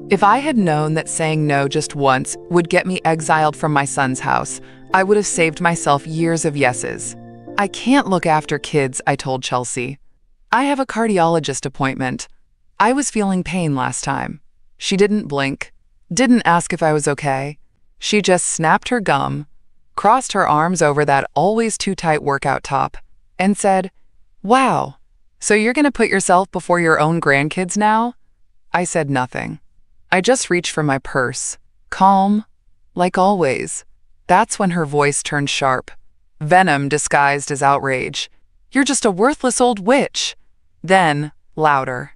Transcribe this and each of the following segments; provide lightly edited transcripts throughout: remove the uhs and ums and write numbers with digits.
If I had known that saying no just once would get me exiled from my son's house, I would have saved myself years of yeses. I can't look after kids, I told Chelsea. I have a cardiologist appointment. I was feeling pain last time. She didn't blink, didn't ask if I was okay. She just snapped her gum, crossed her arms over that always too tight workout top, and said, "Wow, so you're gonna put yourself before your own grandkids now?" I said nothing. I just reached for my purse, calm, like always. That's when her voice turned sharp, venom disguised as outrage. "You're just a worthless old witch." Then, louder,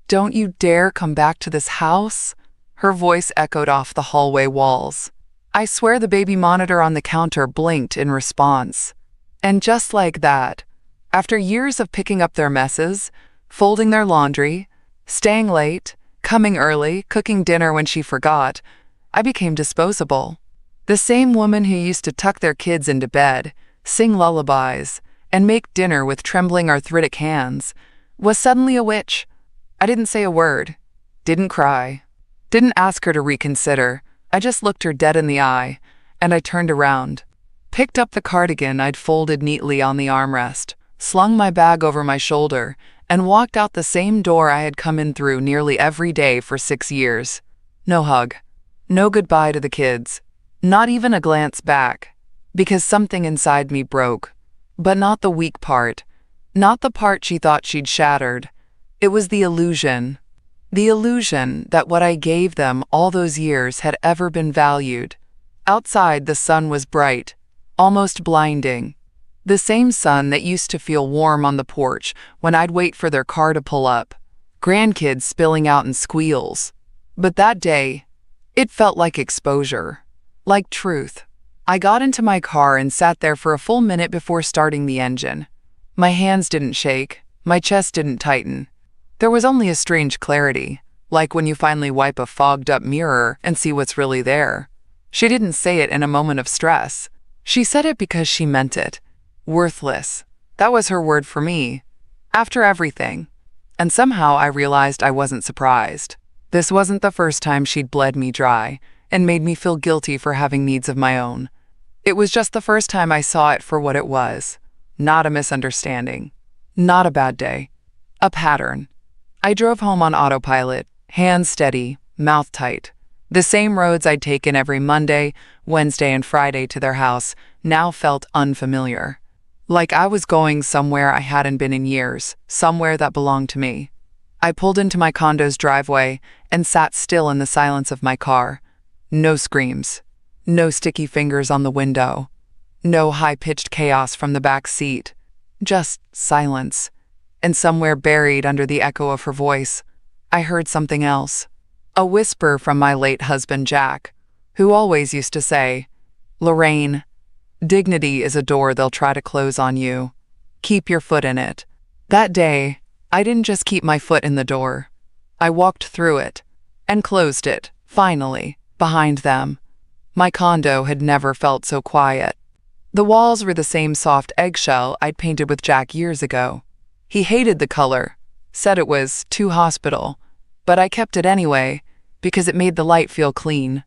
"Don't you dare come back to this house?" Her voice echoed off the hallway walls. I swear the baby monitor on the counter blinked in response. And just like that, after years of picking up their messes, folding their laundry, staying late, coming early, cooking dinner when she forgot, I became disposable. The same woman who used to tuck their kids into bed, sing lullabies, and make dinner with trembling arthritic hands, was suddenly a witch. I didn't say a word, didn't cry, didn't ask her to reconsider. I just looked her dead in the eye, and I turned around, picked up the cardigan I'd folded neatly on the armrest, slung my bag over my shoulder, and walked out the same door I had come in through nearly every day for 6 years. No hug, no goodbye to the kids, not even a glance back, because something inside me broke. But not the weak part, not the part she thought she'd shattered. It was the illusion that what I gave them all those years had ever been valued. Outside, the sun was bright, almost blinding. The same sun that used to feel warm on the porch when I'd wait for their car to pull up, grandkids spilling out in squeals. But that day, it felt like exposure, like truth. I got into my car and sat there for a full minute before starting the engine. My hands didn't shake, my chest didn't tighten. There was only a strange clarity, like when you finally wipe a fogged-up mirror and see what's really there. She didn't say it in a moment of stress. She said it because she meant it. Worthless. That was her word for me. After everything. And somehow I realized I wasn't surprised. This wasn't the first time she'd bled me dry and made me feel guilty for having needs of my own. It was just the first time I saw it for what it was. Not a misunderstanding. Not a bad day. A pattern. I drove home on autopilot, hands steady, mouth tight. The same roads I'd taken every Monday, Wednesday, and Friday to their house now felt unfamiliar. Like I was going somewhere I hadn't been in years, somewhere that belonged to me. I pulled into my condo's driveway and sat still in the silence of my car. No screams, no sticky fingers on the window, no high-pitched chaos from the back seat, just silence. And somewhere buried under the echo of her voice, I heard something else. A whisper from my late husband, Jack, who always used to say, "Lorraine, dignity is a door they'll try to close on you. Keep your foot in it." That day, I didn't just keep my foot in the door. I walked through it and closed it, finally, behind them. My condo had never felt so quiet. The walls were the same soft eggshell I'd painted with Jack years ago. He hated the color, said it was too hospital, but I kept it anyway because it made the light feel clean.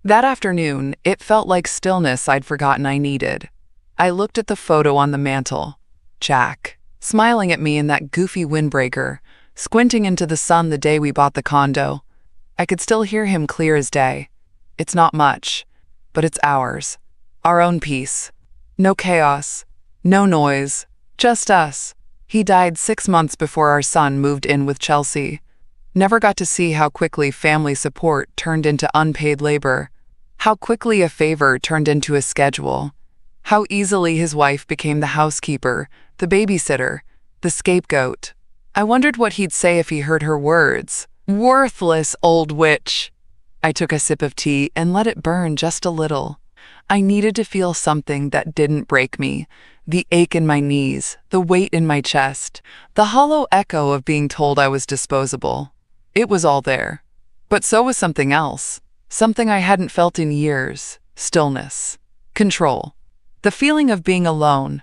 That afternoon, it felt like stillness I'd forgotten I needed. I looked at the photo on the mantel. Jack, smiling at me in that goofy windbreaker, squinting into the sun the day we bought the condo. I could still hear him clear as day. It's not much, but it's ours. Our own peace. No chaos, no noise, just us. He died 6 months before our son moved in with Chelsea. Never got to see how quickly family support turned into unpaid labor. How quickly a favor turned into a schedule. How easily his wife became the housekeeper, the babysitter, the scapegoat. I wondered what he'd say if he heard her words. Worthless old witch. I took a sip of tea and let it burn just a little. I needed to feel something that didn't break me. The ache in my knees, the weight in my chest, the hollow echo of being told I was disposable. It was all there. But so was something else. Something I hadn't felt in years. Stillness. Control. The feeling of being alone.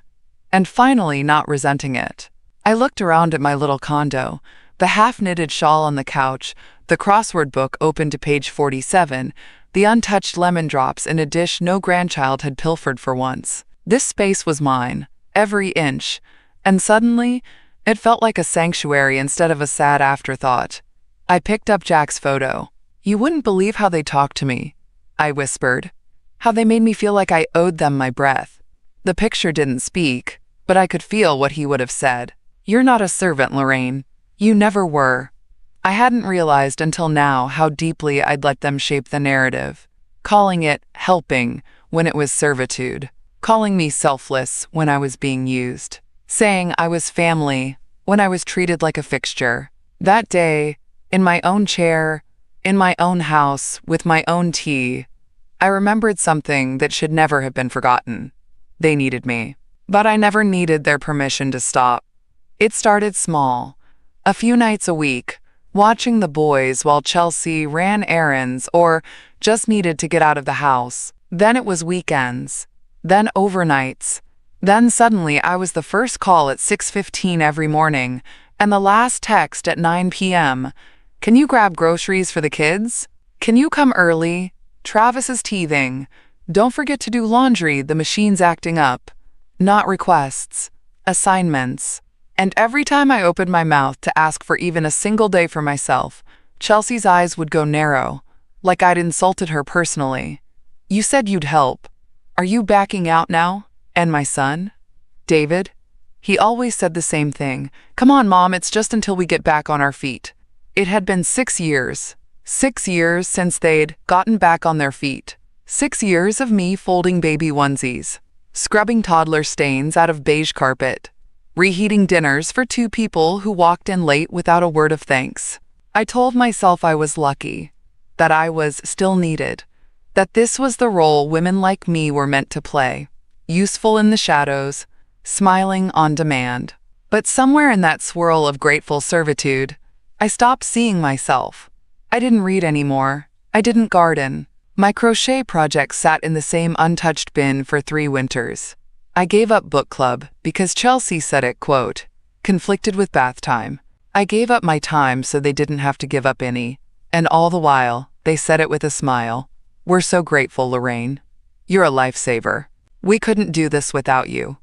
And finally not resenting it. I looked around at my little condo, the half-knitted shawl on the couch, the crossword book open to page 47, the untouched lemon drops in a dish no grandchild had pilfered for once. This space was mine, every inch, and suddenly, it felt like a sanctuary instead of a sad afterthought. I picked up Jack's photo. "You wouldn't believe how they talked to me," I whispered. "How they made me feel like I owed them my breath." The picture didn't speak, but I could feel what he would have said. "You're not a servant, Lorraine. You never were." I hadn't realized until now how deeply I'd let them shape the narrative, calling it helping when it was servitude, calling me selfless when I was being used, saying I was family when I was treated like a fixture. That day, in my own chair, in my own house, with my own tea, I remembered something that should never have been forgotten. They needed me, but I never needed their permission to stop. It started small, a few nights a week, watching the boys while Chelsea ran errands or just needed to get out of the house. Then it was weekends, then overnights. Then suddenly I was the first call at 6:15 every morning and the last text at 9 p.m. "Can you grab groceries for the kids? Can you come early? Travis is teething. Don't forget to do laundry, the machine's acting up." Not requests, assignments. And every time I opened my mouth to ask for even a single day for myself, Chelsea's eyes would go narrow, like I'd insulted her personally. "You said you'd help. Are you backing out now? And my son? David?" He always said the same thing. "Come on, Mom, it's just until we get back on our feet." It had been 6 years. 6 years since they'd gotten back on their feet. 6 years of me folding baby onesies, scrubbing toddler stains out of beige carpet, reheating dinners for 2 people who walked in late without a word of thanks. I told myself I was lucky, that I was still needed, that this was the role women like me were meant to play, useful in the shadows, smiling on demand. But somewhere in that swirl of grateful servitude, I stopped seeing myself. I didn't read anymore. I didn't garden. My crochet project sat in the same untouched bin for 3 winters. I gave up book club because Chelsea said it, quote, conflicted with bath time. I gave up my time so they didn't have to give up any. And all the while, they said it with a smile. "We're so grateful, Lorraine. You're a lifesaver. We couldn't do this without you."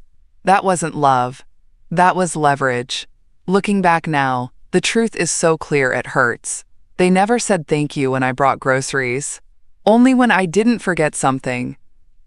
That wasn't love. That was leverage. Looking back now, the truth is so clear it hurts. They never said thank you when I brought groceries. Only when I didn't forget something.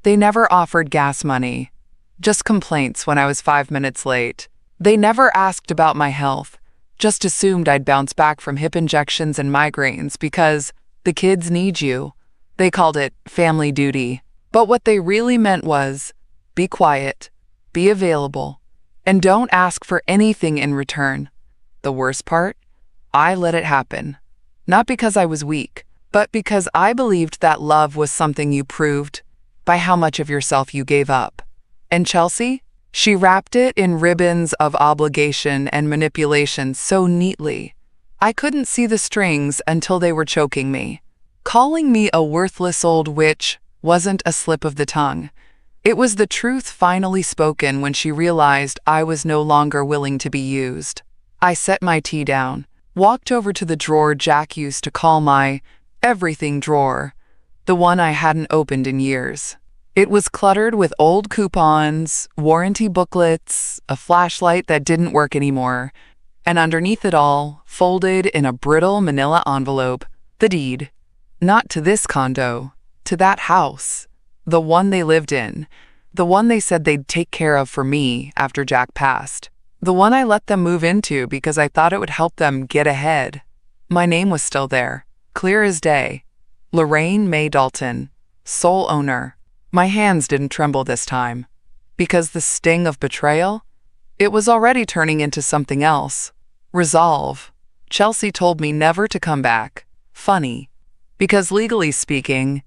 They never offered gas money. Just complaints when I was 5 minutes late. They never asked about my health. Just assumed I'd bounce back from hip injections and migraines because the kids need you. They called it family duty. But what they really meant was, be quiet, be available, and don't ask for anything in return. The worst part? I let it happen. Not because I was weak, but because I believed that love was something you proved by how much of yourself you gave up. And Chelsea? She wrapped it in ribbons of obligation and manipulation so neatly. I couldn't see the strings until they were choking me. Calling me a worthless old witch wasn't a slip of the tongue. It was the truth finally spoken when she realized I was no longer willing to be used. I set my tea down, walked over to the drawer Jack used to call my everything drawer, the one I hadn't opened in years. It was cluttered with old coupons, warranty booklets, a flashlight that didn't work anymore, and underneath it all, folded in a brittle manila envelope, the deed. Not to this condo, to that house, the one they lived in, the one they said they'd take care of for me after Jack passed, the one I let them move into because I thought it would help them get ahead. My name was still there, clear as day. Lorraine May Dalton, sole owner. My hands didn't tremble this time, because the sting of betrayal? It was already turning into something else. Resolve. Chelsea told me never to come back. Funny. Because legally speaking,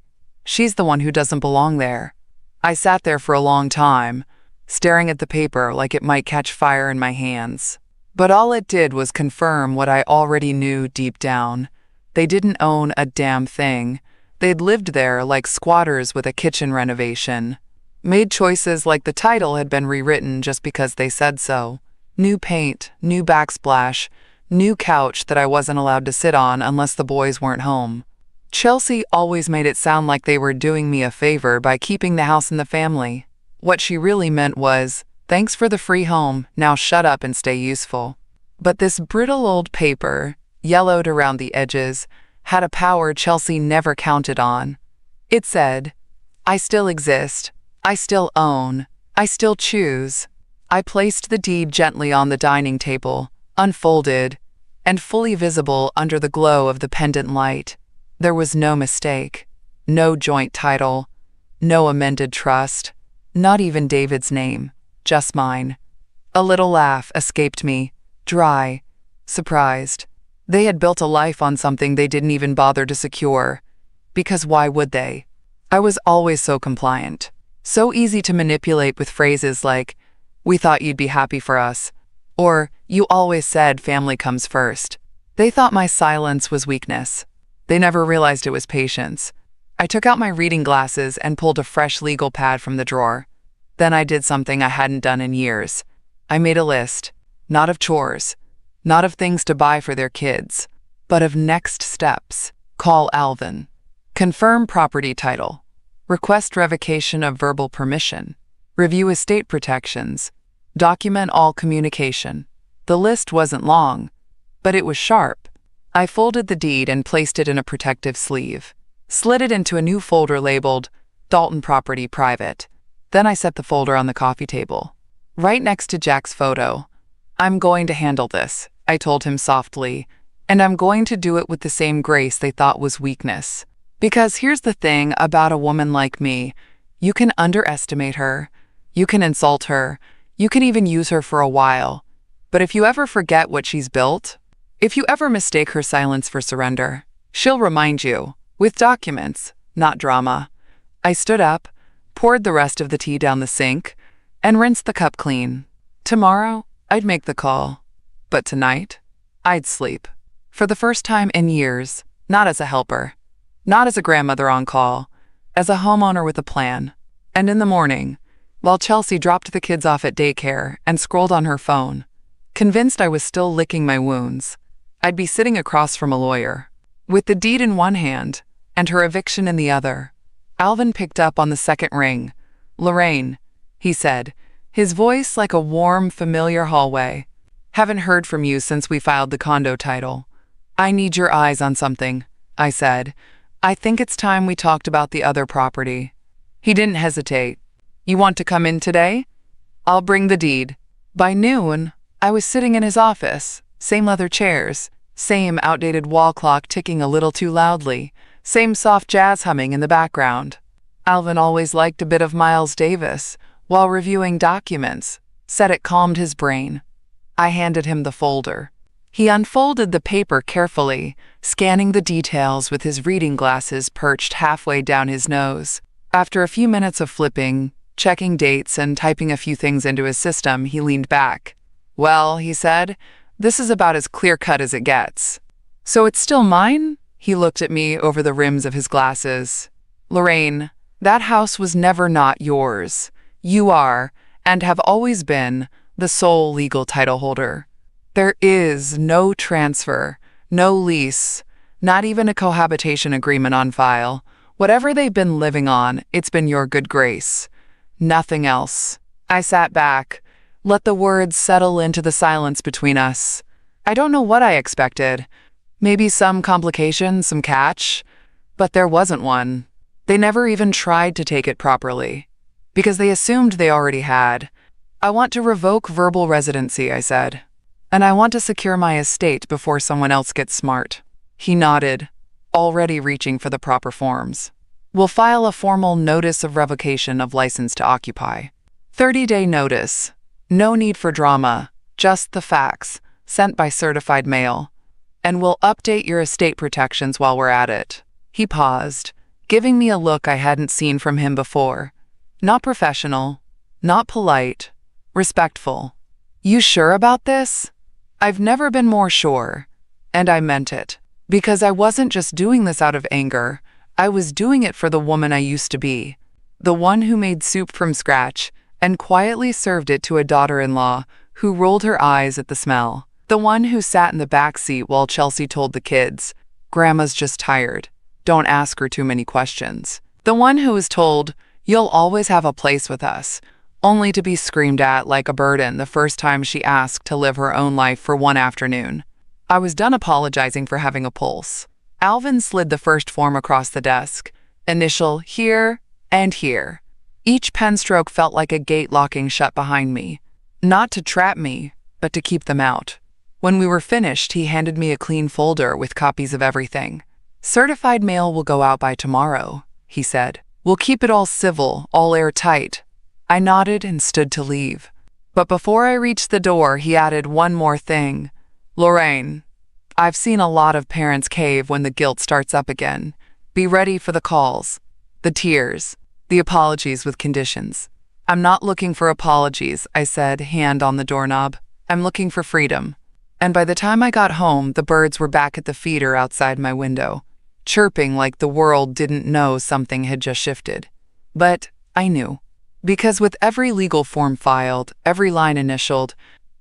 she's the one who doesn't belong there. I sat there for a long time, staring at the paper like it might catch fire in my hands. But all it did was confirm what I already knew deep down. They didn't own a damn thing. They'd lived there like squatters with a kitchen renovation. Made choices like the title had been rewritten just because they said so. New paint, new backsplash, new couch that I wasn't allowed to sit on unless the boys weren't home. Chelsea always made it sound like they were doing me a favor by keeping the house in the family. What she really meant was, thanks for the free home, now shut up and stay useful. But this brittle old paper, yellowed around the edges, had a power Chelsea never counted on. It said, I still exist, I still own, I still choose. I placed the deed gently on the dining table, unfolded, and fully visible under the glow of the pendant light. There was no mistake, no joint title, no amended trust, not even David's name, just mine. A little laugh escaped me, dry, surprised. They had built a life on something they didn't even bother to secure. Because why would they? I was always so compliant, so easy to manipulate with phrases like, we thought you'd be happy for us, or you always said family comes first. They thought my silence was weakness. They never realized it was patience. I took out my reading glasses and pulled a fresh legal pad from the drawer. Then I did something I hadn't done in years. I made a list, not of chores, not of things to buy for their kids, but of next steps. Call Alvin. Confirm property title. Request revocation of verbal permission. Review estate protections. Document all communication. The list wasn't long, but it was sharp. I folded the deed and placed it in a protective sleeve, slid it into a new folder labeled Dalton Property Private. Then I set the folder on the coffee table, right next to Jack's photo. I'm going to handle this, I told him softly, and I'm going to do it with the same grace they thought was weakness. Because here's the thing about a woman like me, you can underestimate her, you can insult her, you can even use her for a while. But if you ever forget what she's built, if you ever mistake her silence for surrender, she'll remind you, with documents, not drama. I stood up, poured the rest of the tea down the sink, and rinsed the cup clean. Tomorrow, I'd make the call. But tonight, I'd sleep. For the first time in years, not as a helper, not as a grandmother on call, as a homeowner with a plan. And in the morning, while Chelsea dropped the kids off at daycare and scrolled on her phone, convinced I was still licking my wounds, I'd be sitting across from a lawyer, with the deed in one hand and her eviction in the other. Alvin picked up on the second ring. Lorraine, he said, his voice like a warm, familiar hallway. Haven't heard from you since we filed the condo title. I need your eyes on something, I said. I think it's time we talked about the other property. He didn't hesitate. You want to come in today? I'll bring the deed. By noon, I was sitting in his office, same leather chairs, same outdated wall clock ticking a little too loudly, same soft jazz humming in the background. Alvin always liked a bit of Miles Davis while reviewing documents, said it calmed his brain. I handed him the folder. He unfolded the paper carefully, scanning the details with his reading glasses perched halfway down his nose. After a few minutes of flipping, checking dates, and typing a few things into his system, he leaned back. Well, he said, this is about as clear-cut as it gets. So it's still mine? He looked at me over the rims of his glasses. Lorraine, that house was never not yours. You are, and have always been, the sole legal title holder. There is no transfer, no lease, not even a cohabitation agreement on file. Whatever they've been living on, it's been your good grace. Nothing else. I sat back, let the words settle into the silence between us. I don't know what I expected. Maybe some complication, some catch, but there wasn't one. They never even tried to take it properly, because they assumed they already had. I want to revoke verbal residency, I said, and I want to secure my estate before someone else gets smart. He nodded, already reaching for the proper forms. We'll file a formal notice of revocation of license to occupy. 30-day notice. No need for drama, just the facts, sent by certified mail. And we'll update your estate protections while we're at it. He paused, giving me a look I hadn't seen from him before. Not professional, not polite, respectful. You sure about this? I've never been more sure. And I meant it. Because I wasn't just doing this out of anger. I was doing it for the woman I used to be. The one who made soup from scratch and quietly served it to a daughter-in-law who rolled her eyes at the smell. The one who sat in the back seat while Chelsea told the kids, "Grandma's just tired. Don't ask her too many questions." The one who was told, "You'll always have a place with us," only to be screamed at like a burden the first time she asked to live her own life for one afternoon. I was done apologizing for having a pulse. Alvin slid the first form across the desk. Initial here and here. Each pen stroke felt like a gate locking shut behind me. Not to trap me, but to keep them out. When we were finished, he handed me a clean folder with copies of everything. "Certified mail will go out by tomorrow," he said. "We'll keep it all civil, all airtight." I nodded and stood to leave. But before I reached the door, he added one more thing. "Lorraine, I've seen a lot of parents cave when the guilt starts up again. Be ready for the calls, the tears, the apologies with conditions." "I'm not looking for apologies," I said, hand on the doorknob. "I'm looking for freedom." And by the time I got home, the birds were back at the feeder outside my window, chirping like the world didn't know something had just shifted. But I knew. Because with every legal form filed, every line initialed,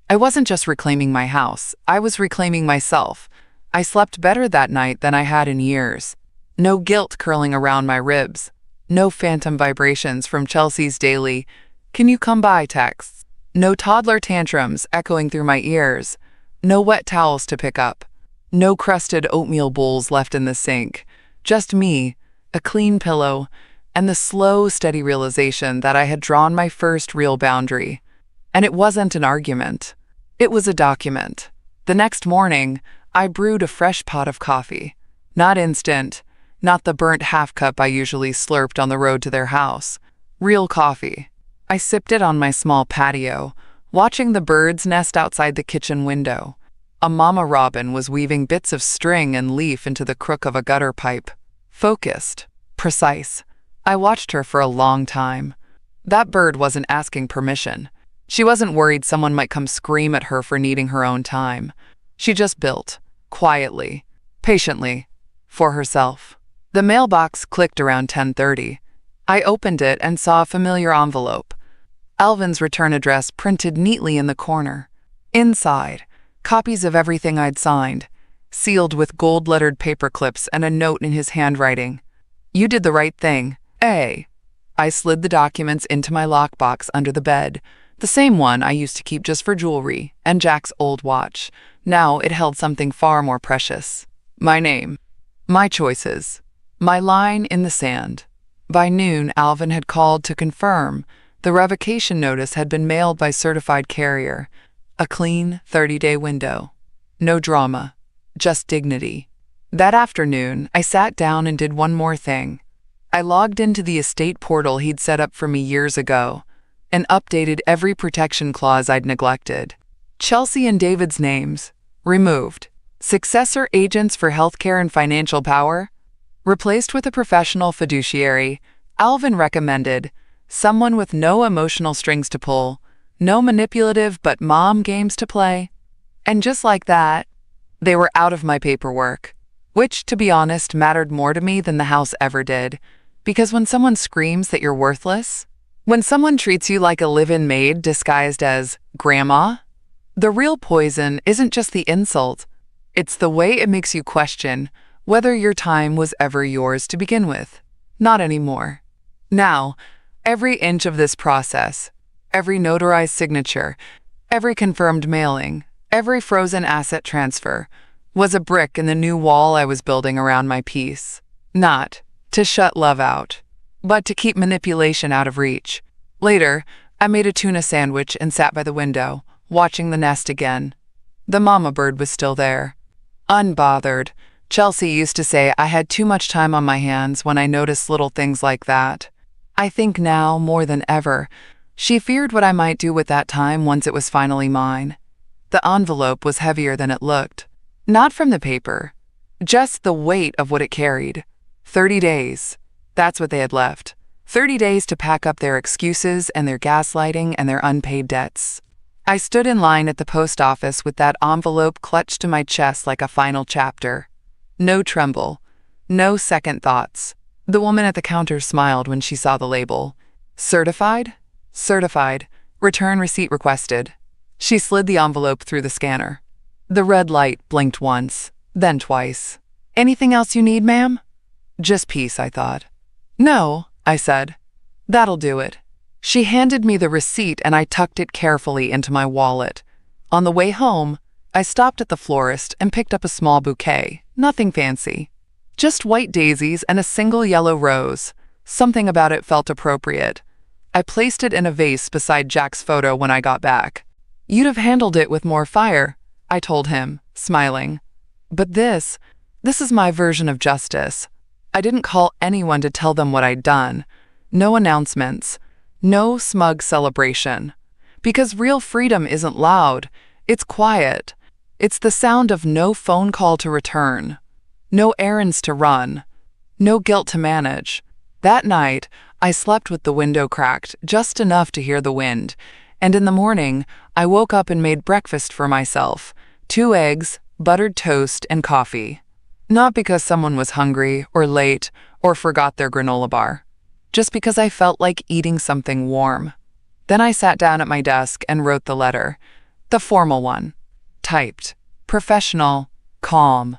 I wasn't just reclaiming my house, I was reclaiming myself. I slept better that night than I had in years. No guilt curling around my ribs. No phantom vibrations from Chelsea's daily, "Can you come by?" texts. No toddler tantrums echoing through my ears. No wet towels to pick up. No crusted oatmeal bowls left in the sink. Just me, a clean pillow, and the slow, steady realization that I had drawn my first real boundary. And it wasn't an argument. It was a document. The next morning, I brewed a fresh pot of coffee. Not instant, not the burnt half cup I usually slurped on the road to their house. Real coffee. I sipped it on my small patio, watching the birds nest outside the kitchen window. A mama robin was weaving bits of string and leaf into the crook of a gutter pipe. Focused, precise. I watched her for a long time. That bird wasn't asking permission. She wasn't worried someone might come scream at her for needing her own time. She just built, quietly, patiently, for herself. The mailbox clicked around 10:30. I opened it and saw a familiar envelope. Alvin's return address printed neatly in the corner. Inside, copies of everything I'd signed, sealed with gold-lettered paper clips and a note in his handwriting. "You did the right thing, eh?" I slid the documents into my lockbox under the bed, the same one I used to keep just for jewelry and Jack's old watch. Now it held something far more precious. My name. My choices. My line in the sand. By noon, Alvin had called to confirm the revocation notice had been mailed by certified carrier. A clean 30-day window. No drama, just dignity. That afternoon, I sat down and did one more thing. I logged into the estate portal he'd set up for me years ago and updated every protection clause I'd neglected. Chelsea and David's names, removed. Successor agents for healthcare and financial power, replaced with a professional fiduciary. Alvin recommended someone with no emotional strings to pull, no manipulative but mom games to play. And just like that, they were out of my paperwork, which, to be honest, mattered more to me than the house ever did. Because when someone screams that you're worthless, when someone treats you like a live-in maid disguised as grandma, the real poison isn't just the insult, it's the way it makes you question whether your time was ever yours to begin with. Not anymore. Now, every inch of this process, every notarized signature, every confirmed mailing, every frozen asset transfer, was a brick in the new wall I was building around my peace. Not to shut love out, but to keep manipulation out of reach. Later, I made a tuna sandwich and sat by the window, watching the nest again. The mama bird was still there. Unbothered. Chelsea used to say I had too much time on my hands when I noticed little things like that. I think now, more than ever, she feared what I might do with that time once it was finally mine. The envelope was heavier than it looked. Not from the paper, just the weight of what it carried. 30 days. That's what they had left. 30 days to pack up their excuses and their gaslighting and their unpaid debts. I stood in line at the post office with that envelope clutched to my chest like a final chapter. No tremble. No second thoughts. The woman at the counter smiled when she saw the label. Certified? Certified. Return receipt requested. She slid the envelope through the scanner. The red light blinked once, then twice. Anything else you need, ma'am? Just peace, I thought. No, I said. That'll do it. She handed me the receipt and I tucked it carefully into my wallet. On the way home, I stopped at the florist and picked up a small bouquet, nothing fancy. Just white daisies and a single yellow rose. Something about it felt appropriate. I placed it in a vase beside Jack's photo when I got back. You'd have handled it with more fire, I told him, smiling. But this is my version of justice. I didn't call anyone to tell them what I'd done. No announcements. No smug celebration. Because real freedom isn't loud. It's quiet. It's the sound of no phone call to return. No errands to run. No guilt to manage. That night, I slept with the window cracked, just enough to hear the wind. And in the morning, I woke up and made breakfast for myself. 2 eggs, buttered toast, and coffee. Not because someone was hungry, or late, or forgot their granola bar. Just because I felt like eating something warm. Then I sat down at my desk and wrote the letter. The formal one. Typed. Professional. Calm.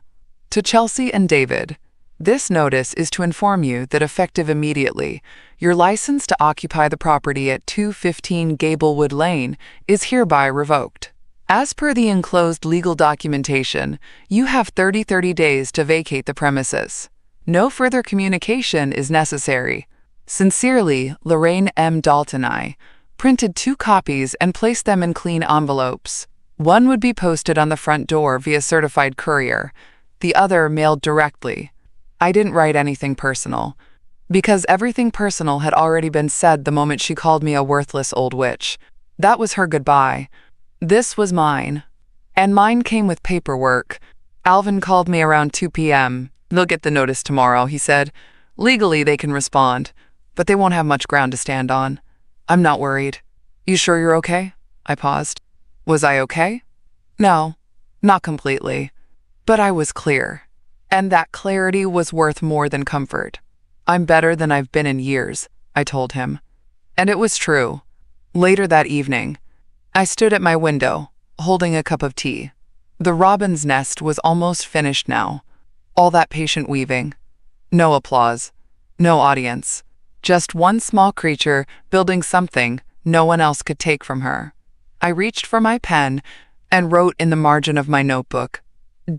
To Chelsea and David. This notice is to inform you that effective immediately, your license to occupy the property at 215 Gablewood Lane is hereby revoked. As per the enclosed legal documentation, you have 30 days to vacate the premises. No further communication is necessary. Sincerely, Lorraine M. Dalton. I printed 2 copies and placed them in clean envelopes. One would be posted on the front door via certified courier, the other mailed directly. I didn't write anything personal, because everything personal had already been said the moment she called me a worthless old witch. That was her goodbye. This was mine. And mine came with paperwork. Alvin called me around 2 p.m. They'll get the notice tomorrow, he said. Legally, they can respond, but they won't have much ground to stand on. I'm not worried. You sure you're okay? I paused. Was I okay? No, not completely. But I was clear. And that clarity was worth more than comfort. I'm better than I've been in years, I told him. And it was true. Later that evening, I stood at my window, holding a cup of tea. The robin's nest was almost finished now. All that patient weaving. No applause. No audience. Just one small creature building something no one else could take from her. I reached for my pen and wrote in the margin of my notebook,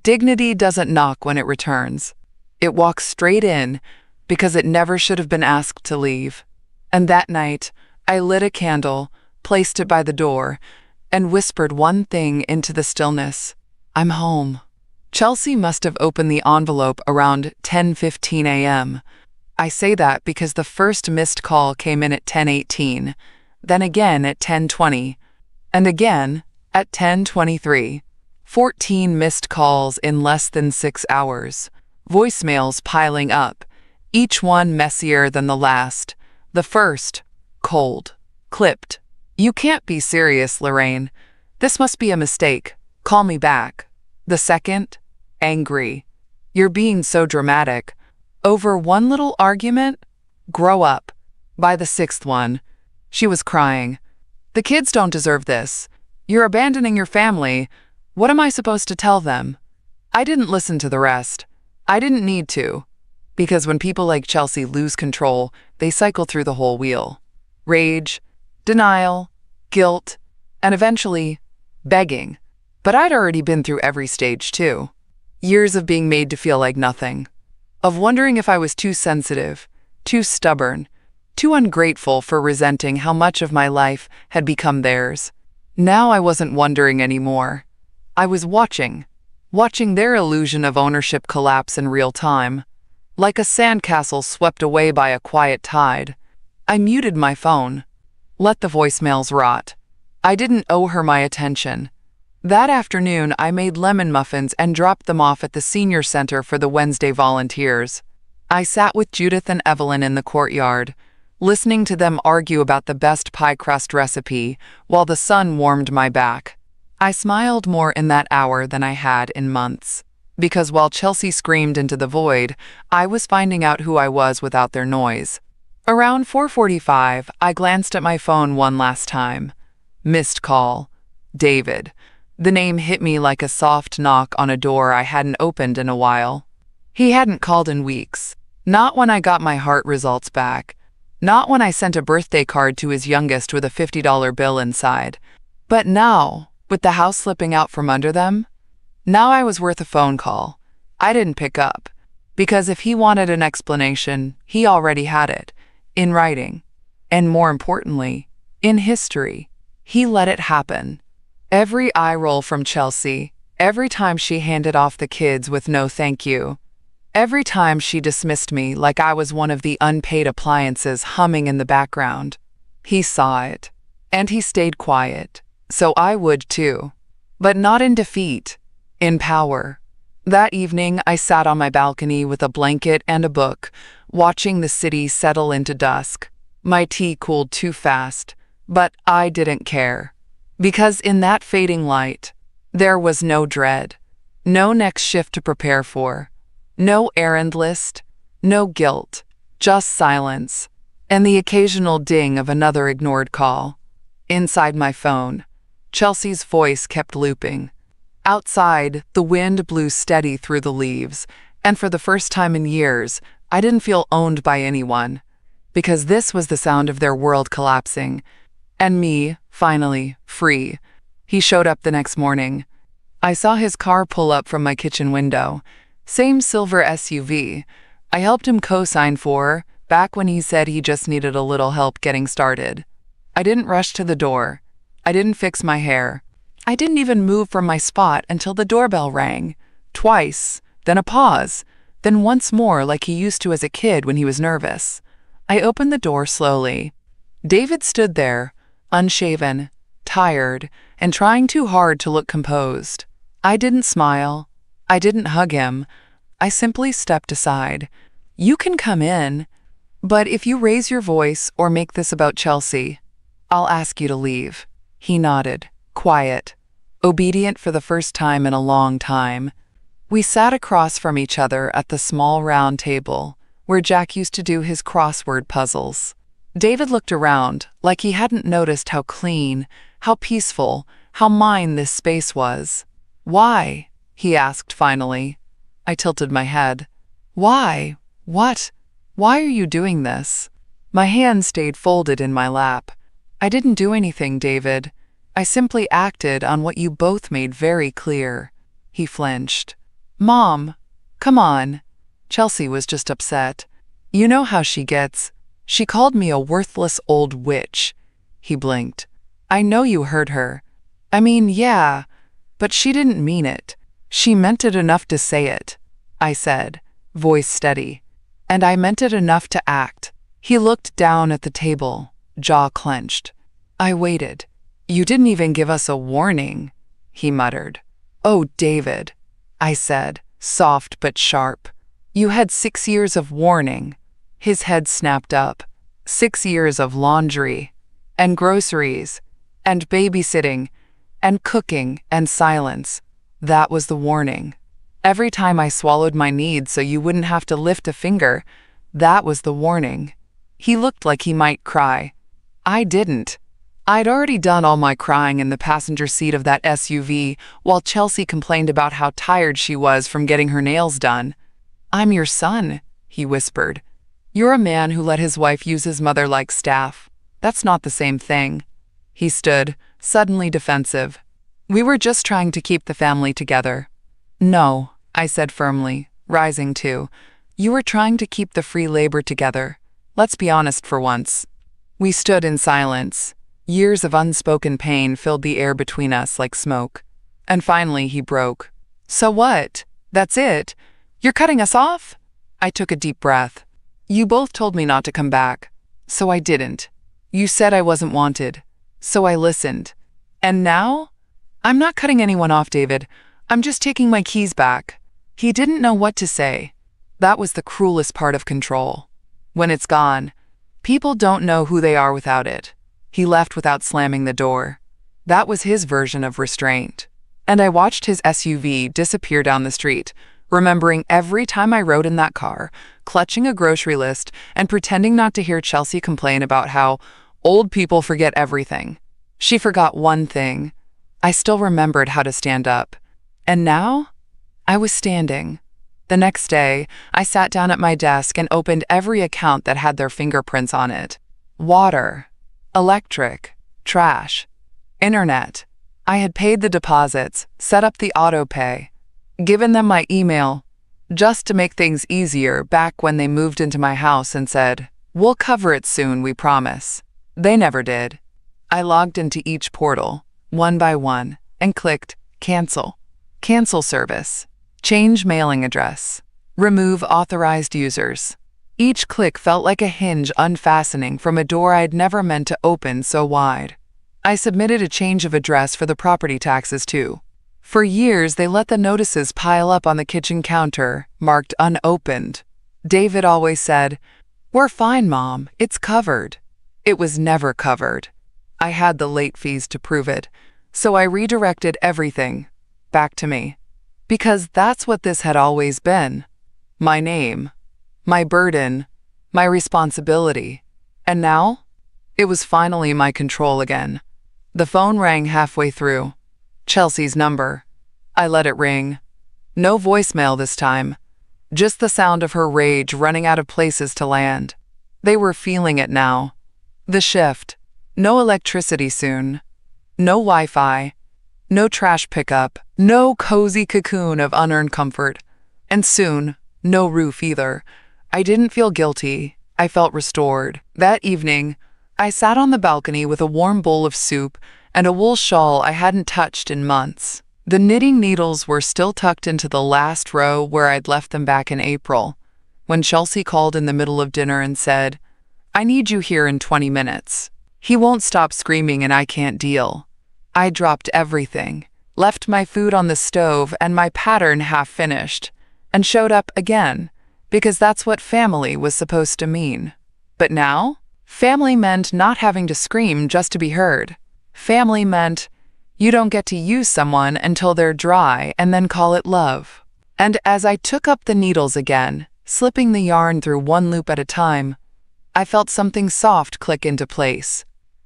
Dignity doesn't knock when it returns. It walks straight in because it never should have been asked to leave. And that night, I lit a candle, placed it by the door, and whispered one thing into the stillness. I'm home. Chelsea must have opened the envelope around 10:15 a.m. I say that because the first missed call came in at 10:18, then again at 10:20, and again at 10:23. 14 missed calls in less than 6 hours. Voicemails piling up, each one messier than the last. The first, cold, clipped. You can't be serious, Lorraine. This must be a mistake. Call me back. The second, angry. You're being so dramatic. Over one little argument? Grow up. By the 6th one, she was crying. The kids don't deserve this. You're abandoning your family. What am I supposed to tell them? I didn't listen to the rest. I didn't need to. Because when people like Chelsea lose control, they cycle through the whole wheel. Rage, denial, guilt, and eventually, begging. But I'd already been through every stage too. Years of being made to feel like nothing. Of wondering if I was too sensitive, too stubborn, too ungrateful for resenting how much of my life had become theirs. Now I wasn't wondering anymore. I was watching their illusion of ownership collapse in real time. Like a sandcastle swept away by a quiet tide. I muted my phone. Let the voicemails rot. I didn't owe her my attention. That afternoon, I made lemon muffins and dropped them off at the senior center for the Wednesday volunteers. I sat with Judith and Evelyn in the courtyard, listening to them argue about the best pie crust recipe while the sun warmed my back. I smiled more in that hour than I had in months, because while Chelsea screamed into the void, I was finding out who I was without their noise. Around 4:45, I glanced at my phone one last time. Missed call. David. The name hit me like a soft knock on a door I hadn't opened in a while. He hadn't called in weeks. Not when I got my heart results back. Not when I sent a birthday card to his youngest with a $50 bill inside. But now, with the house slipping out from under them, now I was worth a phone call. I didn't pick up. Because if he wanted an explanation, he already had it. In writing. And more importantly, in history. He let it happen. Every eye roll from Chelsea, every time she handed off the kids with no thank you, every time she dismissed me like I was one of the unpaid appliances humming in the background, he saw it. And he stayed quiet. So I would too. But not in defeat, in power. That evening, I sat on my balcony with a blanket and a book, watching the city settle into dusk. My tea cooled too fast, but I didn't care. Because in that fading light, there was no dread, no next shift to prepare for, no errand list, no guilt, just silence, and the occasional ding of another ignored call. Inside my phone, Chelsea's voice kept looping. Outside, the wind blew steady through the leaves, and for the first time in years, I didn't feel owned by anyone, because this was the sound of their world collapsing. And me, finally, free. He showed up the next morning. I saw his car pull up from my kitchen window. Same silver SUV. I helped him co-sign for, back when he said he just needed a little help getting started. I didn't rush to the door. I didn't fix my hair. I didn't even move from my spot until the doorbell rang. Twice, then a pause, then once more like he used to as a kid when he was nervous. I opened the door slowly. David stood there, unshaven, tired, and trying too hard to look composed. I didn't smile. I didn't hug him. I simply stepped aside. You can come in, but if you raise your voice or make this about Chelsea, I'll ask you to leave. He nodded, quiet, obedient for the first time in a long time. We sat across from each other at the small round table where Jack used to do his crossword puzzles. David looked around like he hadn't noticed how clean, how peaceful, how mine this space was. Why? He asked finally. I tilted my head. Why? What? Why are you doing this? My hands stayed folded in my lap. I didn't do anything, David. I simply acted on what you both made very clear. He flinched. Mom, come on. Chelsea was just upset. You know how she gets. She called me a worthless old witch. He blinked. I know you heard her. I mean, yeah, but she didn't mean it. She meant it enough to say it, I said, voice steady. And I meant it enough to act. He looked down at the table, jaw clenched. I waited. You didn't even give us a warning, he muttered. Oh, David, I said, soft but sharp. You had 6 years of warning. His head snapped up. 6 years of laundry, and groceries, and babysitting, and cooking, and silence. That was the warning. Every time I swallowed my needs so you wouldn't have to lift a finger, that was the warning. He looked like he might cry. I didn't. I'd already done all my crying in the passenger seat of that SUV while Chelsea complained about how tired she was from getting her nails done. I'm your son, he whispered. You're a man who let his wife use his mother like staff. That's not the same thing. He stood, suddenly defensive. We were just trying to keep the family together. No, I said firmly, rising too. You were trying to keep the free labor together. Let's be honest for once. We stood in silence. Years of unspoken pain filled the air between us like smoke. And finally he broke. So what? That's it? You're cutting us off? I took a deep breath. You both told me not to come back, so I didn't. You said I wasn't wanted, so I listened. And now? I'm not cutting anyone off, David. I'm just taking my keys back. He didn't know what to say. That was the cruelest part of control. When it's gone, people don't know who they are without it. He left without slamming the door. That was his version of restraint. And I watched his SUV disappear down the street, remembering every time I rode in that car, clutching a grocery list and pretending not to hear Chelsea complain about how old people forget everything. She forgot one thing. I still remembered how to stand up. And now, I was standing. The next day, I sat down at my desk and opened every account that had their fingerprints on it. Water, electric, trash, internet. I had paid the deposits, set up the auto pay, given them my email, just to make things easier back when they moved into my house and said, "We'll cover it soon, we promise." They never did. I logged into each portal, one by one, and clicked Cancel. Cancel service. Change mailing address. Remove authorized users. Each click felt like a hinge unfastening from a door I'd never meant to open so wide. I submitted a change of address for the property taxes too. For years, they let the notices pile up on the kitchen counter, marked unopened. David always said, "We're fine, Mom, it's covered." It was never covered. I had the late fees to prove it, so I redirected everything back to me. Because that's what this had always been. My name, my burden, my responsibility. And now, it was finally my control again. The phone rang halfway through. Chelsea's number. I let it ring. No voicemail this time. Just the sound of her rage running out of places to land. They were feeling it now. The shift. No electricity soon. No Wi-Fi. No trash pickup. No cozy cocoon of unearned comfort. And soon, no roof either. I didn't feel guilty. I felt restored. That evening, I sat on the balcony with a warm bowl of soup and a wool shawl I hadn't touched in months. The knitting needles were still tucked into the last row where I'd left them back in April, when Chelsea called in the middle of dinner and said, "I need you here in 20 minutes. He won't stop screaming and I can't deal." I dropped everything, left my food on the stove and my pattern half finished, and showed up again, because that's what family was supposed to mean. But now, family meant not having to scream just to be heard. Family meant you don't get to use someone until they're dry and then call it love. And as I took up the needles again, slipping the yarn through one loop at a time, I felt something soft click into place.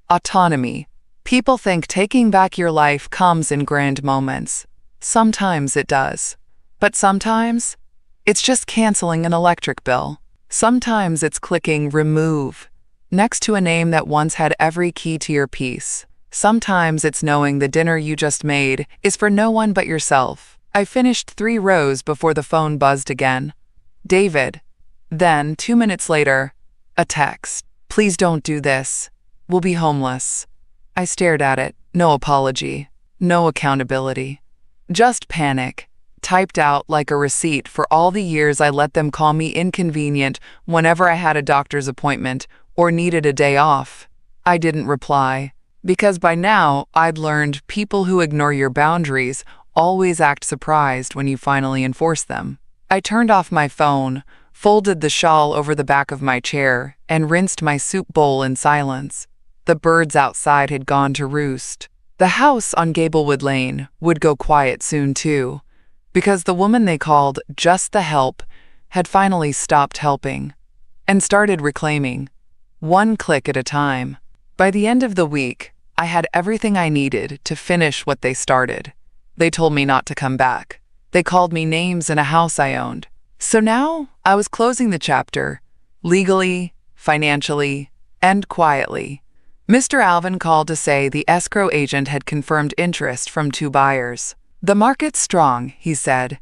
Autonomy. People think taking back your life comes in grand moments. Sometimes it does. But sometimes, it's just canceling an electric bill. Sometimes it's clicking remove next to a name that once had every key to your peace. Sometimes it's knowing the dinner you just made is for no one but yourself. I finished 3 rows before the phone buzzed again. David. Then, 2 minutes later, a text. "Please don't do this. We'll be homeless." I stared at it. No apology. No accountability. Just panic. Typed out like a receipt for all the years I let them call me inconvenient whenever I had a doctor's appointment or needed a day off. I didn't reply, because by now I'd learned people who ignore your boundaries always act surprised when you finally enforce them. I turned off my phone, folded the shawl over the back of my chair, and rinsed my soup bowl in silence. The birds outside had gone to roost. The house on Gablewood Lane would go quiet soon too, because the woman they called just the help had finally stopped helping and started reclaiming, one click at a time. By the end of the week, I had everything I needed to finish what they started. They told me not to come back. They called me names in a house I owned. So now I was closing the chapter, legally, financially, and quietly. Mr. Alvin called to say the escrow agent had confirmed interest from 2 buyers. "The market's strong," he said.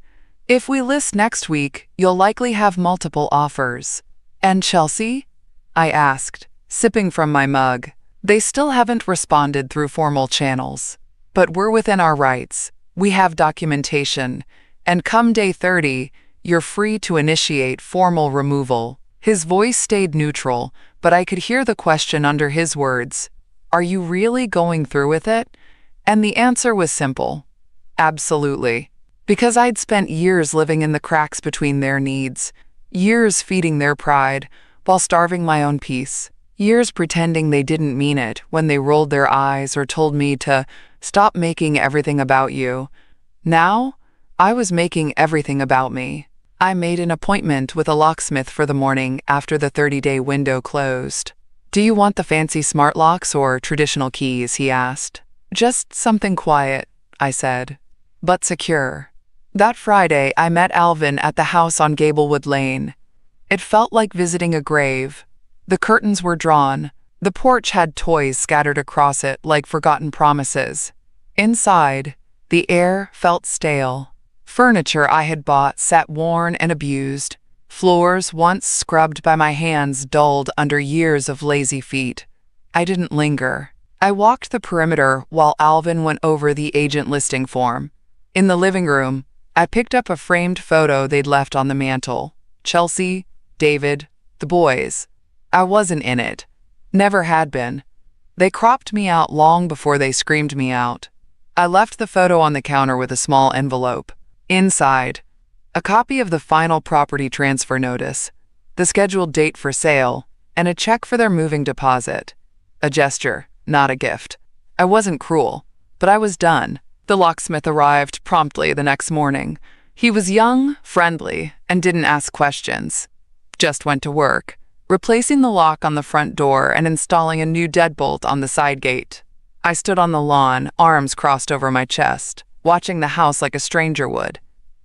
"If we list next week, you'll likely have multiple offers." "And Chelsea?" I asked, sipping from my mug. "They still haven't responded through formal channels. But we're within our rights. We have documentation. And come day 30, you're free to initiate formal removal." His voice stayed neutral, but I could hear the question under his words. "Are you really going through with it?" And the answer was simple. Absolutely. Because I'd spent years living in the cracks between their needs, years feeding their pride while starving my own peace, years pretending they didn't mean it when they rolled their eyes or told me to stop making everything about you. Now, I was making everything about me. I made an appointment with a locksmith for the morning after the 30-day window closed. "Do you want the fancy smart locks or traditional keys?" he asked. Just something quiet, I said, but secure. That Friday, I met Alvin at the house on Gablewood Lane. It felt like visiting a grave. The curtains were drawn. The porch had toys scattered across it like forgotten promises. Inside, the air felt stale. Furniture I had bought sat worn and abused. Floors, once scrubbed by my hands, dulled under years of lazy feet. I didn't linger. I walked the perimeter while Alvin went over the agent listing form. In the living room, I picked up a framed photo they'd left on the mantel. Chelsea, David, the boys. I wasn't in it. Never had been. They cropped me out long before they screamed me out. I left the photo on the counter with a small envelope. Inside, a copy of the final property transfer notice, the scheduled date for sale, and a check for their moving deposit. A gesture, not a gift. I wasn't cruel, but I was done. The locksmith arrived promptly the next morning. He was young, friendly, and didn't ask questions. Just went to work, replacing the lock on the front door and installing a new deadbolt on the side gate. I stood on the lawn, arms crossed over my chest, watching the house like a stranger would.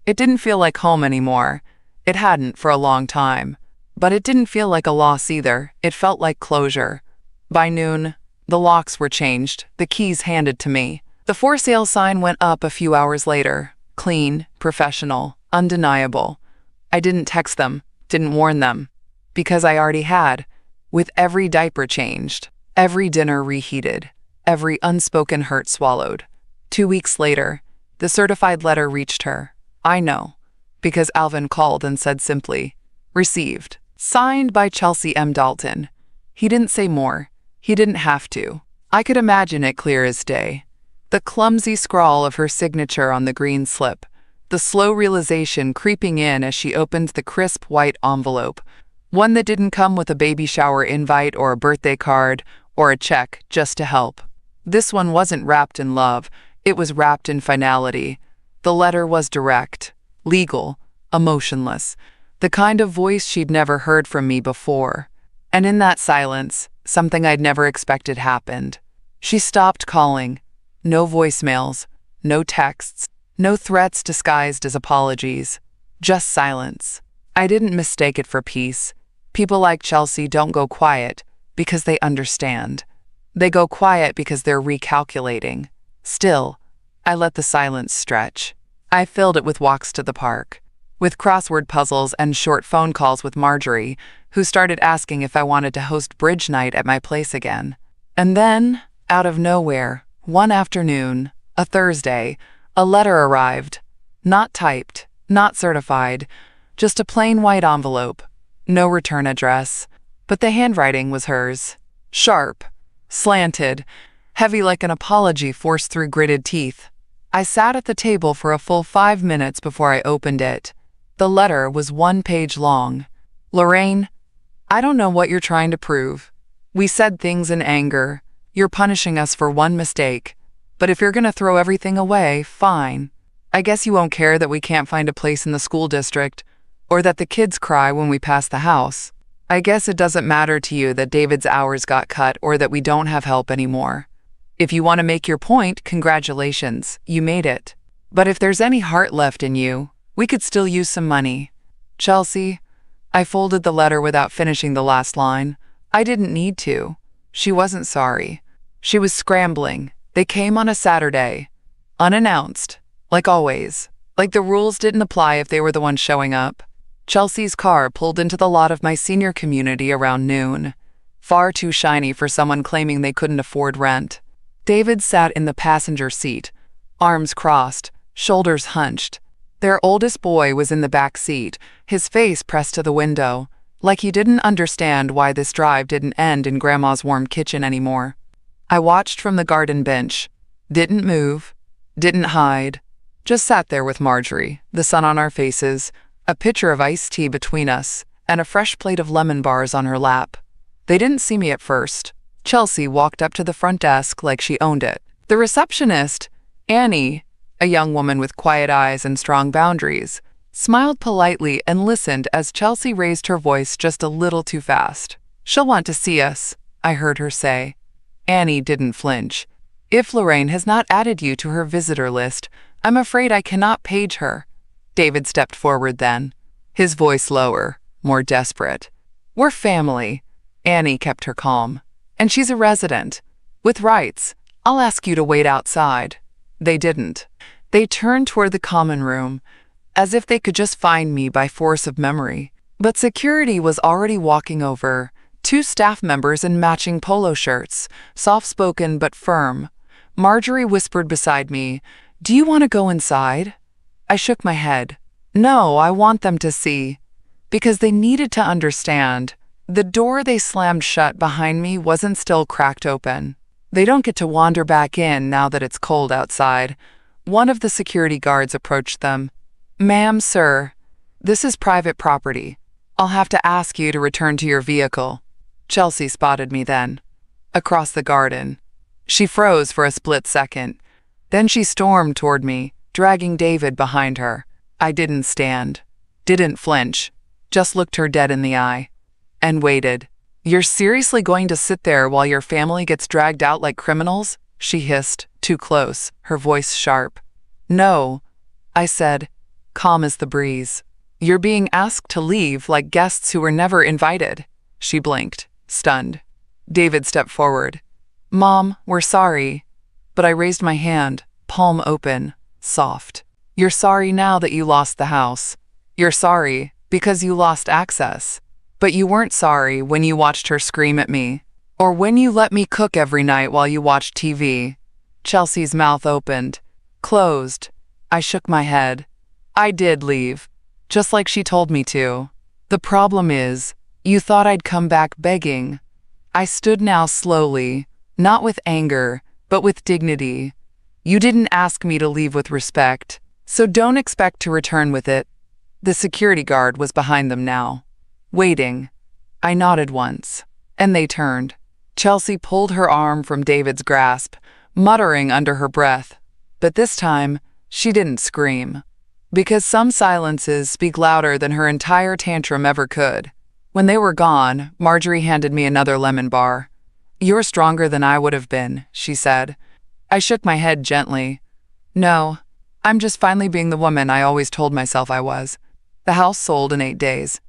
It didn't feel like home anymore. It hadn't for a long time. But it didn't feel like a loss either. It felt like closure. By noon, the locks were changed, the keys handed to me. The for sale sign went up a few hours later. Clean, professional, undeniable. I didn't text them, didn't warn them. Because I already had. With every diaper changed, every dinner reheated, every unspoken hurt swallowed. 2 weeks later, the certified letter reached her. I know, because Alvin called and said simply, "Received. Signed by Chelsea M. Dalton." He didn't say more. He didn't have to. I could imagine it clear as day. The clumsy scrawl of her signature on the green slip, the slow realization creeping in as she opened the crisp white envelope, one that didn't come with a baby shower invite or a birthday card or a check just to help. This one wasn't wrapped in love, it was wrapped in finality. The letter was direct, legal, emotionless, the kind of voice she'd never heard from me before. And in that silence, something I'd never expected happened. She stopped calling. No voicemails, no texts, no threats disguised as apologies. Just silence. I didn't mistake it for peace. People like Chelsea don't go quiet because they understand. They go quiet because they're recalculating. Still, I let the silence stretch. I filled it with walks to the park, with crossword puzzles and short phone calls with Marjorie, who started asking if I wanted to host bridge night at my place again. And then, out of nowhere, one afternoon, a Thursday, a letter arrived. Not typed, not certified, just a plain white envelope. No return address, but the handwriting was hers. Sharp, slanted, heavy like an apology forced through gritted teeth. I sat at the table for a full 5 minutes before I opened it. The letter was 1 page long. "Lorraine, I don't know what you're trying to prove. We said things in anger. You're punishing us for one mistake. But if you're going to throw everything away, fine. I guess you won't care that we can't find a place in the school district, or that the kids cry when we pass the house. I guess it doesn't matter to you that David's hours got cut or that we don't have help anymore. If you want to make your point, congratulations, you made it. But if there's any heart left in you, we could still use some money. Chelsea," I folded the letter without finishing the last line. I didn't need to. She wasn't sorry. She was scrambling. They came on a Saturday. Unannounced. Like always. Like the rules didn't apply if they were the ones showing up. Chelsea's car pulled into the lot of my senior community around noon. Far too shiny for someone claiming they couldn't afford rent. David sat in the passenger seat, arms crossed, shoulders hunched. Their oldest boy was in the back seat, his face pressed to the window, like he didn't understand why this drive didn't end in Grandma's warm kitchen anymore. I watched from the garden bench. Didn't move. Didn't hide. Just sat there with Marjorie, the sun on our faces, a pitcher of iced tea between us, and a fresh plate of lemon bars on her lap. They didn't see me at first. Chelsea walked up to the front desk like she owned it. The receptionist, Annie, a young woman with quiet eyes and strong boundaries, smiled politely and listened as Chelsea raised her voice just a little too fast. "She'll want to see us," I heard her say. Annie didn't flinch. If Lorraine has not added you to her visitor list, I'm afraid I cannot page her." David stepped forward then, his voice lower, more desperate. "We're family." Annie kept her calm. "And she's a resident. With rights. I'll ask you to wait outside." They didn't. They turned toward the common room, as if they could just find me by force of memory. But security was already walking over, 2 staff members in matching polo shirts, soft-spoken but firm. Marjorie whispered beside me, "Do you want to go inside?" I shook my head. "No, I want them to see." Because they needed to understand. The door they slammed shut behind me wasn't still cracked open. They don't get to wander back in now that it's cold outside. One of the security guards approached them. "Ma'am, sir, this is private property. I'll have to ask you to return to your vehicle." Chelsea spotted me then, across the garden. She froze for a split second. Then she stormed toward me, dragging David behind her. I didn't stand, didn't flinch, just looked her dead in the eye, and waited. "You're seriously going to sit there while your family gets dragged out like criminals?" she hissed, too close, her voice sharp. "No," I said, calm as the breeze. "You're being asked to leave like guests who were never invited." She blinked, stunned. David stepped forward. "Mom, we're sorry." But I raised my hand, palm open, soft. "You're sorry now that you lost the house. You're sorry because you lost access. But you weren't sorry when you watched her scream at me, or when you let me cook every night while you watched TV." Chelsea's mouth opened, closed. I shook my head. "I did leave, just like she told me to. The problem is, you thought I'd come back begging." I stood now slowly, not with anger, but with dignity. "You didn't ask me to leave with respect, so don't expect to return with it." The security guard was behind them now, waiting. I nodded once, and they turned. Chelsea pulled her arm from David's grasp, muttering under her breath. But this time, she didn't scream. Because some silences speak louder than her entire tantrum ever could. When they were gone, Marjorie handed me another lemon bar. "You're stronger than I would have been," she said. I shook my head gently. "No, I'm just finally being the woman I always told myself I was." The house sold in 8 days.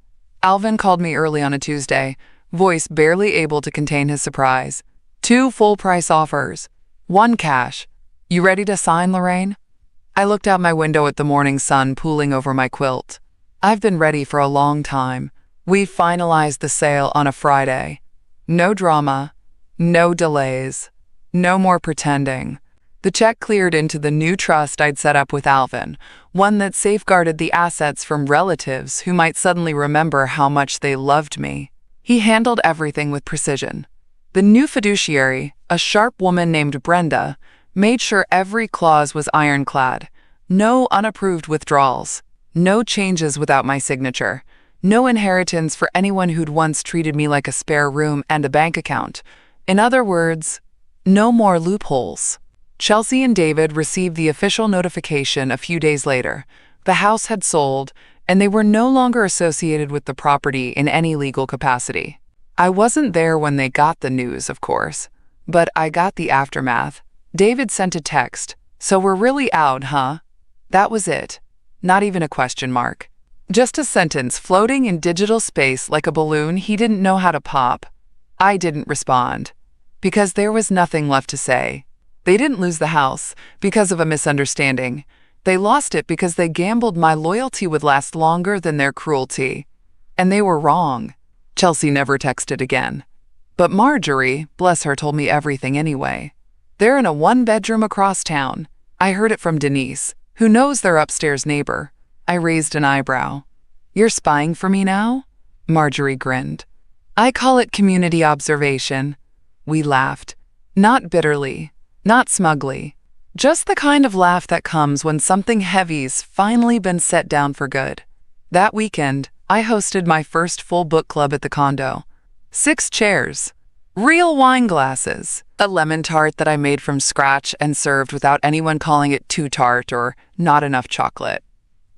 Alvin called me early on a Tuesday, voice barely able to contain his surprise. 2 full-price offers. 1 cash. "You ready to sign, Lorraine?" I looked out my window at the morning sun pooling over my quilt. I've been ready for a long time. We finalized the sale on a Friday. No drama, no delays, no more pretending. The check cleared into the new trust I'd set up with Alvin, one that safeguarded the assets from relatives who might suddenly remember how much they loved me. He handled everything with precision. The new fiduciary, a sharp woman named Brenda, made sure every clause was ironclad. No unapproved withdrawals, no changes without my signature, no inheritance for anyone who'd once treated me like a spare room and a bank account. In other words, no more loopholes. Chelsea and David received the official notification a few days later. The house had sold, and they were no longer associated with the property in any legal capacity. I wasn't there when they got the news, of course, but I got the aftermath. David sent a text, "So we're really out, huh?" That was it. Not even a question mark. Just a sentence floating in digital space like a balloon he didn't know how to pop. I didn't respond, because there was nothing left to say. They didn't lose the house because of a misunderstanding. They lost it because they gambled my loyalty would last longer than their cruelty. And they were wrong. Chelsea never texted again. But Marjorie, bless her, told me everything anyway. They're in a 1-bedroom across town. I heard it from Denise, who knows their upstairs neighbor. I raised an eyebrow. "You're spying for me now?" Marjorie grinned. "I call it community observation." We laughed. Not bitterly, not smugly. Just the kind of laugh that comes when something heavy's finally been set down for good. That weekend, I hosted my first full book club at the condo. 6 chairs. Real wine glasses, a lemon tart that I made from scratch and served without anyone calling it too tart or not enough chocolate.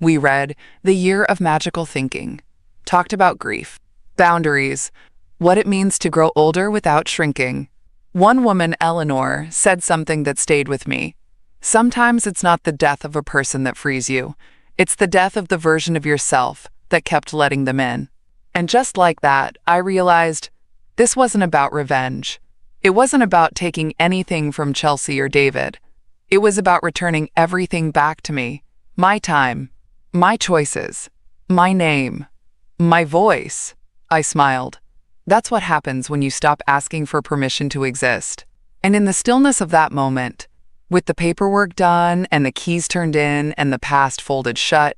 We read The Year of Magical Thinking, talked about grief, boundaries, what it means to grow older without shrinking. One woman, Eleanor, said something that stayed with me. Sometimes it's not the death of a person that frees you. It's the death of the version of yourself that kept letting them in. And just like that, I realized this wasn't about revenge. It wasn't about taking anything from Chelsea or David. It was about returning everything back to me. My time, my choices, my name, my voice. I smiled. That's what happens when you stop asking for permission to exist. And in the stillness of that moment, with the paperwork done and the keys turned in and the past folded shut,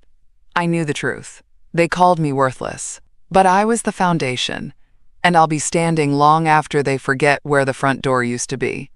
I knew the truth. They called me worthless, but I was the foundation, and I'll be standing long after they forget where the front door used to be.